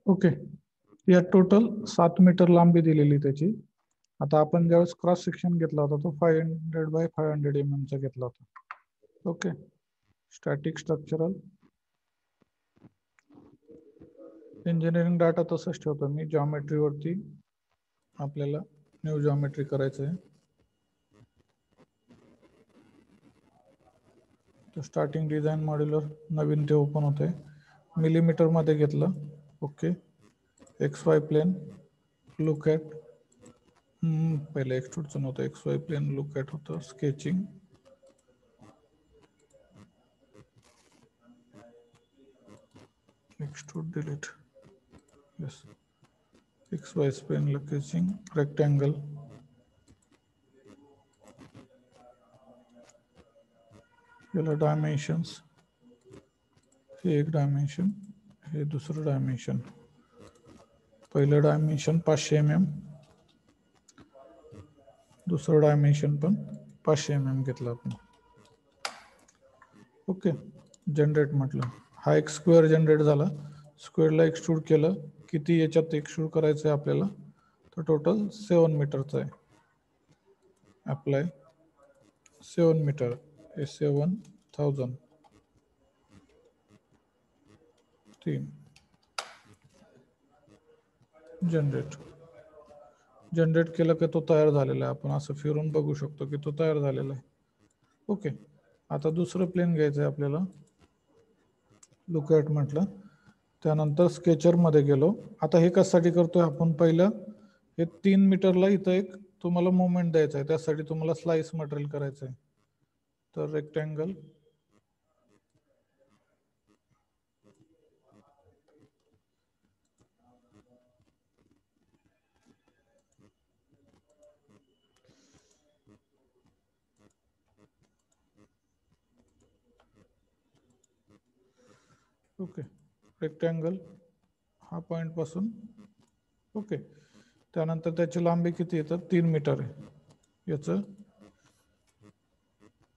Okay, या total 7 metre लांबी दिलेली त्याची. आता आपण ज्यावेळेस क्रॉस सेक्शन घेतला होता तो 500 बाय 500 mm चा घेतला होता. Okay, static structural engineering data तसंच ठेवतो मी. जॉमेट्रीवरती आपल्याला न्यू जॉमेट्री करायचं आहे. तर स्टार्टिंग डिझाईन मॉड्युलर नवीन ते ओपन होते. मिलीमीटर मध्ये घेतलं. Okay, X Y plane look at, पहिले एक्सट्रूडचं नव्हतं, X Y plane look at होतं. Sketching, extrude delete, yes, X Y plane sketching, rectangle, याला डायमेन्शन्स, हे एक डायमेन्शन, हे दुसरं डायमेन्शन. पहिलं डायमेन्शन 500 mm, दुसरं डायमेन्शन पण 500 mm घेतलं आपण. ओके, जनरेट म्हटलं. हा एक स्क्वेअर जनरेट झाला. स्क्वेअरला एक्सट्रूड केलं. किती याच्यात एक्सट्रूड करायचं आहे आपल्याला, तर टोटल 7 मीटरचं आहे. अप्लाय 7 मीटर, 7000, 3 जनरेट केलं की तो तयार झालेला आहे. आपण असं फिरून बघू शकतो की तो तयार झालेला आहे. ओके, आता दुसरं प्लेन घ्यायचं आहे आपल्याला. लुक ॲट म्हटलं, त्यानंतर स्केचरमध्ये गेलो. आता हे कशासाठी करतोय आपण, पहिलं हे 3 मीटरला इथं एक तुम्हाला मोमेंट द्यायचा आहे. त्यासाठी तुम्हाला स्लाइस मटेरियल करायचं आहे. तर रेक्टँगल, ओके, रेक्टँगल हा पॉइंट पासून, ओके, त्यानंतर त्याची लांबी किती येतं, 3 मीटर आहे. याचं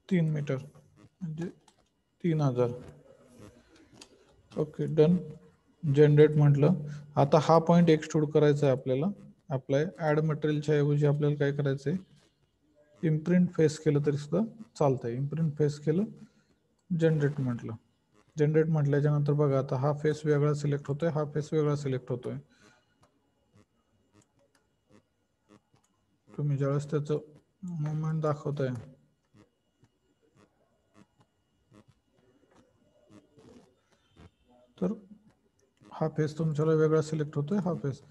3 मीटर म्हणजे 3000. Okay, done. जनरेट म्हटलं. आता हा पॉइंट एक्सट्रूड करायचा आहे आपल्याला. अप्लाय ॲड मटेरियलच्या ऐवजी आपल्याला काय करायचं आहे, इम्प्रिंट फेस केलं तरी सुद्धा चालतंय. इम्प्रिंट फेस केलं, जनरेट म्हटलं. जनरेट म्हटल्याच्या नंतर बघा आता हा फेस वेगळा सिलेक्ट होतोय, हा फेस वेगळा सिलेक्ट होतोय. तुम्ही ज्यावेळेस त्याचं मुवमेंट दाखवताय, तर हा फेस तुमच्याला वेगळा सिलेक्ट होतोय, हा फेस.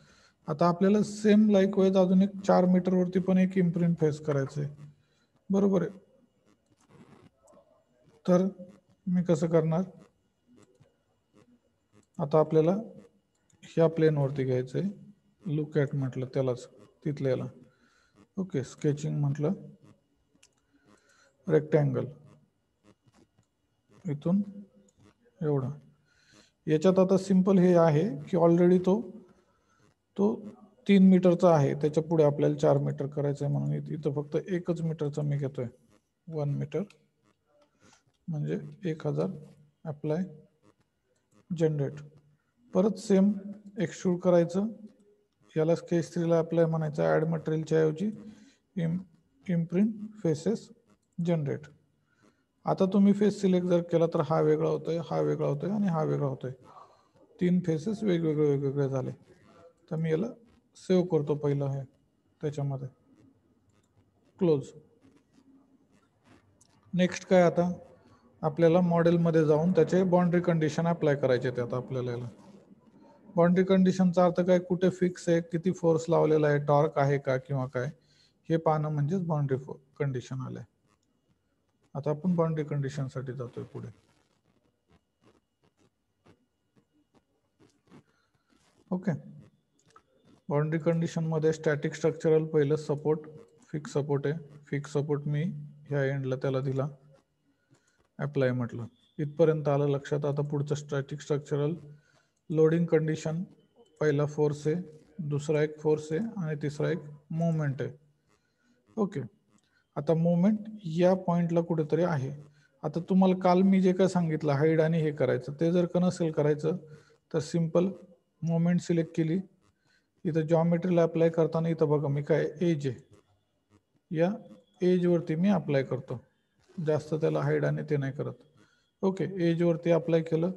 आता आपल्याला सेम लाईकवाईज अजून एक 4 मीटरवरती पण एक इम्प्रिंट फेस करायचं आहे, बरोबर आहे. तर मी कसं करणार, आता आपल्याला ह्या प्लेनवरती घ्यायचं आहे. लुक ॲट म्हटलं त्यालाच, तिथल्याला. ओके, स्केचिंग म्हटलं, रेक्टँगल इथून एवढा. याच्यात आता सिंपल हे आहे की ऑलरेडी तो 3 मीटरचा आहे. त्याच्या पुढे आपल्याला 4 मीटर करायचं आहे, म्हणून इथं फक्त 1 मीटरचा मी घेतोय. 1 मीटर म्हणजे 1000. Apply, generate. परत सेम एक्सट्रूड करायचं. याला स्केच 3ला अप्लाय म्हणायचं. ॲड मटेरियलच्या ऐवजी इम्प्रिंट फेसेस, जनरेट. आता तुम्ही फेस सिलेक्ट जर केला तर हा वेगळा होतोय, हा वेगळा होतोय आणि हा वेगळा होतोय. 3 फेसेस वेगवेगळे झाले. तर मी याला सेव्ह करतो पहिलं हे त्याच्यामध्ये. क्लोज. नेक्स्ट काय, आता आपल्याला मॉडेलमध्ये जाऊन त्याचे बाउंड्री कंडिशन अप्लाय करायचे. ते आता आपल्याला याला बाउंड्री कंडिशनचा अर्थ काय, कुठे फिक्स आहे, किती फोर्स लावलेला आहे, टॉर्क आहे का किंवा काय, हे पाहणं म्हणजेच बाउंड्री कंडिशन आलंय. आता आपण बाउंड्री कंडिशनसाठी जातोय पुढे. ओके, बाउंड्री कंडिशनमध्ये स्टॅटिक स्ट्रक्चरल पहिलं सपोर्ट, फिक्स सपोर्ट आहे. फिक्स सपोर्ट मी ह्या एंडला त्याला दिला. अप्लाय म्हटलं. इथपर्यंत आलं लक्षात. आता पुढचं स्टॅटिक स्ट्रक्चरल लोडिंग कंडिशन, पहिला फोर्स आहे, दुसरा एक फोर्स आहे आणि तिसरा एक मुवमेंट आहे. ओके, आता मुवमेंट या पॉइंटला कुठेतरी आहे. आता तुम्हाला काल मी जे काय सांगितलं हाईड आणि हे करायचं, ते जर का नसेल करायचं तर सिंपल मोमेंट सिलेक्ट केली, इथं जॉमेट्रीला अप्लाय करताना इथं बघा मी काय एज आहे, या एज वरती मी अप्लाय करतो, जास्त त्याला हाईड आणि ते नाही करत. ओके, एज वरती अप्लाय केलं.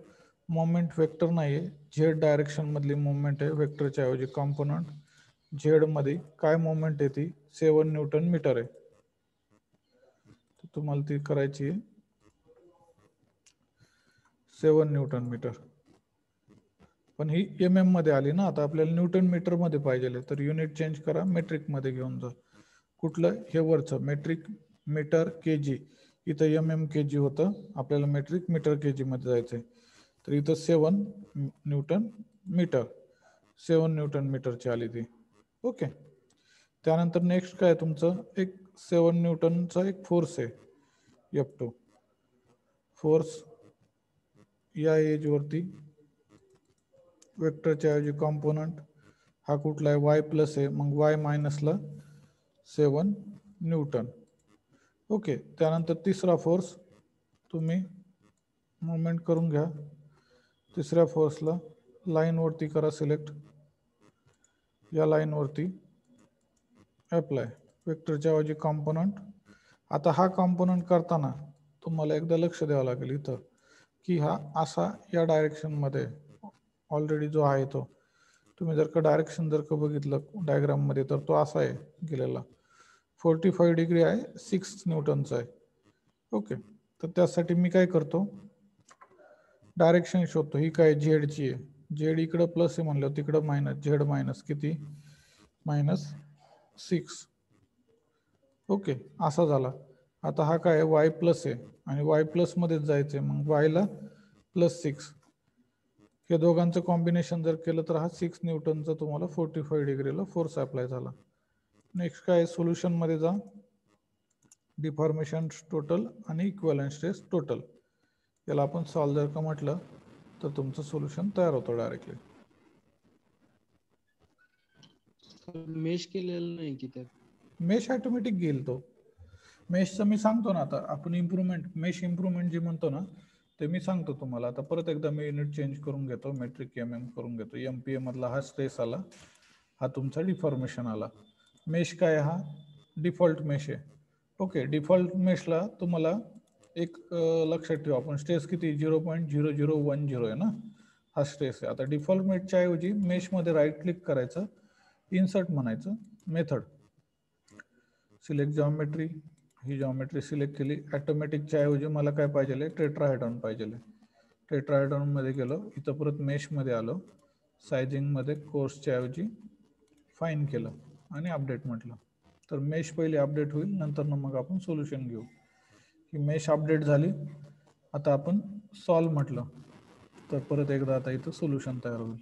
मोमेंट वेक्टर नाही आहे, झेड डायरेक्शन मधली मोमेंट आहे, वेक्टरच्या ऐवजी कॉम्पोनंट. झेड मध्ये काय मोमेंट आहे ती 7 न्यूटन मीटर आहे, तुम्हाला ती करायची आहे 7 न्यूटन मीटर. पण ही MM मध्ये आली ना, आता आपल्याला न्यूटन मीटर मध्ये पाहिजे, तर युनिट चेंज करा, मेट्रिक मध्ये घेऊन जा. कुठलं हे वरचं मेट्रिक मीटर केजी, इथं MM केजी होतं, आपल्याला मेट्रिक मीटर केजी मध्ये जायचंय. तर इथं 7 न्यूटन मीटर, 7 न्यूटन मीटरची आली ती. ओके, त्यानंतर नेक्स्ट काय तुमचं, एक 7 न्यूटनचा एक फोर्स आहे F2. फोर्स या एज वरती वेक्टरच्या ऐवजी कॉम्पोनंट, हा कुठला आहे वाय प्लस आहे, मग वाय मायनसला 7 न्यूटन. ओके, त्यानंतर तिसरा फोर्स तुम्ही मुवमेंट करून घ्या, तिसऱ्या फोर्सला लाईन वरती करा सिलेक्ट, या लाईन वरती अप्लाय, वेक्टरच्या ऐवजी कॉम्पोनंट. आता हा कॉम्पोनंट करताना तुम्हाला एकदा लक्ष द्यावं लागेल इथं की हा असा या डायरेक्शन मध्ये ऑलरेडी जो आहे तो, तुम्ही जर का डायरेक्शन जर का बघितलं डायग्राम मध्ये तर तो असा आहे गेलेला, 45 डिग्री आहे, 6 न्यूटनचा आहे. ओके, तर त्यासाठी मी काय करतो, डायरेक्शन शोधतो. ही काय झेडची आहे, झेड इकडं प्लस आहे म्हणलं, तिकडं मायनस, झेड मायनस किती, -6. ओके, असा झाला. आता हा काय वाय प्लस आहे आणि वाय प्लस मध्येच जायचंय, मग वायला +6. हे दोघांचं कॉम्बिनेशन जर केलं तर हा 6 न्यूटनचा तुम्हाला 45 डिग्रीला फोर्स अप्लाय झाला. नेक्स्ट काय सोल्युशन मध्ये जा, डिफॉर्मेशन टोटल आणि इक्विव्हॅलेंट स्ट्रेस टोटल, याला आपण सॉल्व जर का म्हटलं तर तुमचं सोल्युशन तयार होतं डायरेक्टली. मेश केलेलं नाही की त्यात, मेश ऑटोमॅटिक घेईल तो. मेशचं मी सांगतो ना, आता आपण इम्प्रूव्हमेंट, मेश इम्प्रूव्हमेंट जे म्हणतो ना ते मी सांगतो तुम्हाला. आता परत एकदा मी युनिट चेंज करून घेतो, मेट्रिक MM करून घेतो. MPA मधला हा स्ट्रेस आला, हा तुमचा डिफॉर्मेशन आला. मेश काय, हा डिफॉल्ट मेश आहे. ओके, डिफॉल्ट मेशला तुम्हाला एक लक्षात ठेवा, आपण स्ट्रेस किती 0.0010 आहे ना, हा स्ट्रेस आहे. आता डिफॉल्ट मेशच्या ऐवजी मेशमध्ये राईट क्लिक करायचं, इन्सर्ट म्हणायचं, मेथड, सिलेक्ट जॉमेट्री, ही जॉमेट्री सिलेक्ट केली. ऑटोमॅटिकच्या ऐवजी मला काय पाहिजे, टेट्राहेड्रॉन पाहिजे. टेट्राहेड्रॉन मध्ये गेलो, इथं परत मेश मध्ये आलो, सायझिंग मध्ये कोर्सच्या ऐवजी फाईन केलं आणि अपडेट म्हटलं, तर मेश पहिले अपडेट होईल, नंतर मग आपण सोल्युशन घेऊ. ही मेश अपडेट झाली. आता आपण सॉल्व म्हटलं तर परत एकदा आता इथं सोल्युशन तयार होईल.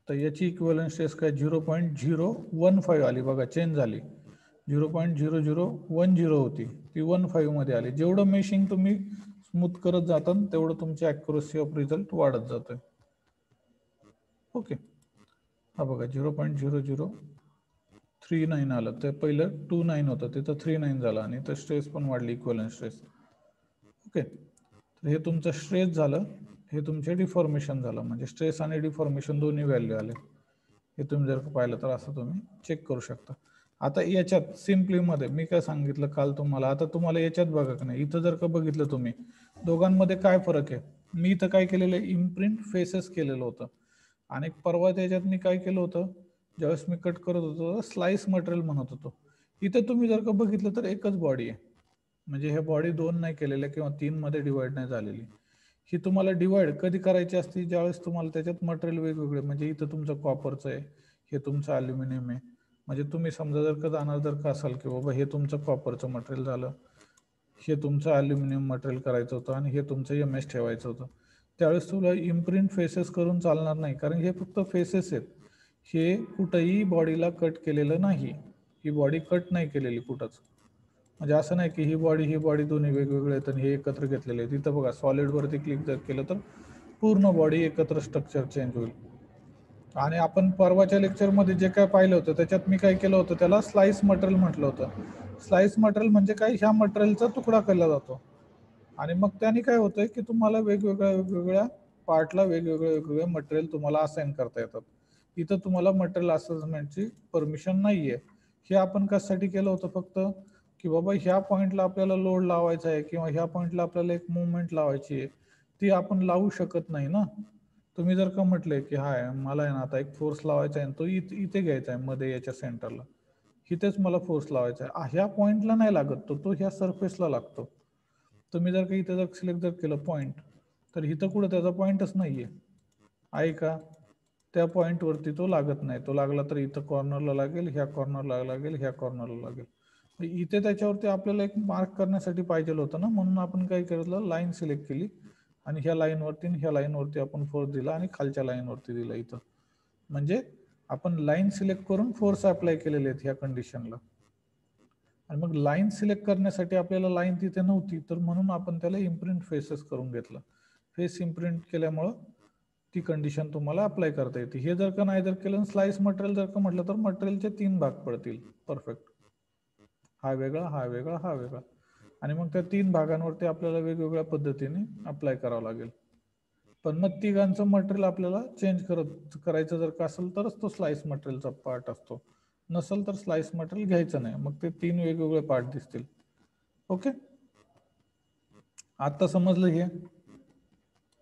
तर याची इक्विव्हॅलेंट स्ट्रेस काय 0.015 आली, बघा चेंज झाली. 0.0010 होती, ती 15 मध्ये आली. जेवढं मेशिंग तुम्ही स्मूथ करत जातात तेवढं तुमची ॲक्युरसी ऑफ रिझल्ट वाढत जाते. ओके, हा बघा 0.0039 आलं, ते पहिलं 29 होतं, तिथं 39 झालं आणि तर स्ट्रेस पण वाढली, इक्विव्हॅलेंट स्ट्रेस. ओके, तर हे तुमचं स्ट्रेस झालं, हे तुमचे डिफॉर्मेशन झालं, म्हणजे स्ट्रेस आणि डिफॉर्मेशन दोन्ही व्हॅल्यू आले. हे तुम्ही जर पाहिलं तर असं तुम्ही चेक करू शकता. आता याच्यात सिम्पली मध्ये मी काय सांगितलं काल तुम्हाला, आता तुम्हाला याच्यात बघा की नाही, इथं जर का बघितलं तुम्ही दोघांमध्ये काय फरक आहे. मी इथं काय केलेलं आहे, इम्प्रिंट फेसेस केलेलं होतं, आणि परवा त्याच्यात मी काय केलं होतं, ज्यावेळेस मी कट करत होतो स्लाइस मटेरियल म्हणत होतो. इथं तुम्ही जर का बघितलं तर एकच बॉडी आहे, म्हणजे हे बॉडी 2 नाही केलेल्या किंवा 3 मध्ये डिवाइड नाही झालेली. ही तुम्हाला डिवाइड कधी करायची असते, ज्यावेळेस तुम्हाला त्याच्यात मटेरियल वेगवेगळे, म्हणजे इथं तुमचं कॉपरचं आहे, हे तुमचं अल्युमिनियम आहे. म्हणजे तुम्ही समजा जर का जाणार जर का असाल की बाबा हे तुमचं कॉपरचं मटेरियल झालं, हे तुमचं अल्युमिनियम मटेरियल करायचं होतं आणि हे तुमचं MS ठेवायचं होतं, त्यावेळेस तुला इम्प्रिंट फेसेस करून चालणार नाही, कारण हे फक्त फेसेस आहेत. हे कुठंही बॉडीला कट केलेलं नाही, ही बॉडी कट नाही केलेली कुठंच. म्हणजे असं नाही की ही बॉडी दोन्ही वेगवेगळे आहेत आणि हे एकत्र घेतलेले आहेत. तिथं बघा सॉलिड वरती क्लिक जर केलं तर पूर्ण बॉडी एकत्र स्ट्रक्चर चेंज होईल. आणि आपण परवाच्या लेक्चरमध्ये जे काय पाहिलं होतं त्याच्यात मी काय केलं होतं, त्याला स्लाइस मटेरियल म्हटलं होतं. स्लाइस मटेरियल म्हणजे काय, ह्या मटेरियलचा तुकडा केला जातो. आणि मग त्याने काय होतंय की तुम्हाला वेगवेगळ्या पार्टला वेगवेगळे मटेरियल तुम्हाला असाइन करता येतात. इथं तुम्हाला मटेरियल असेसमेंटची परमिशन नाहीये. हे आपण कशासाठी केलं होतं फक्त की बाबा ह्या पॉइंटला आपल्याला लोड लावायचा आहे किंवा ह्या पॉइंटला आपल्याला एक मुवमेंट लावायची आहे, ती आपण लावू शकत नाही ना. तुम्ही जर का म्हटले की हाय मला आहे ना आता एक फोर्स लावायचा आहे तो इथे घ्यायचा आहे मध्ये याच्या सेंटरला, इथेच मला फोर्स लावायचा आहे, ह्या पॉइंटला नाही लागत तो ह्या सरफेसला लागतो. तुम्ही जर का इथे जर सिलेक्ट जर केलं पॉइंट, तर इथं कुठं त्याचा पॉइंटच नाहीये आहे का, त्या पॉइंट वरती तो लागत नाही. तो लागला तर इथं कॉर्नरला लागेल, ह्या कॉर्नरला लागेल, ह्या कॉर्नरला लागेल. इथे त्याच्यावरती आपल्याला एक मार्क करण्यासाठी पाहिजे होतं ना, म्हणून आपण काय केलं लाईन सिलेक्ट केली आणि ह्या लाईनवरती ह्या लाईनवरती आपण फोर्स दिला आणि खालच्या लाईनवरती दिला इथं. म्हणजे आपण लाईन सिलेक्ट करून फोर्स अप्लाय केलेले आहेत ह्या कंडिशनला. आणि मग लाईन सिलेक्ट करण्यासाठी आपल्याला लाईन तिथे नव्हती, तर म्हणून आपण त्याला इम्प्रिंट फेसेस करून घेतलं. फेस इम्प्रिंट केल्यामुळं ती कंडिशन तुम्हाला अप्लाय करता येते. हे जर का नाही जर केलं स्लाइस मटेरियल जर का म्हटलं तर मटेरियलचे 3 भाग पडतील परफेक्ट, हा वेगळा हा वेगळा हा वेगळा. आणि मग त्या 3 भागांवरती आपल्याला वेगवेगळ्या पद्धतीने अप्लाय करावं लागेल. पण मग तिघांचं मटेरियल आपल्याला चेंज करायचं जर का असेल तरच तो स्लाइस मटेरियलचा पार्ट असतो, नसेल तर स्लाइस मटेरियल घ्यायचं नाही. मग ते 3 वेगवेगळे पार्ट दिसतील. ओके, आता समजलं हे.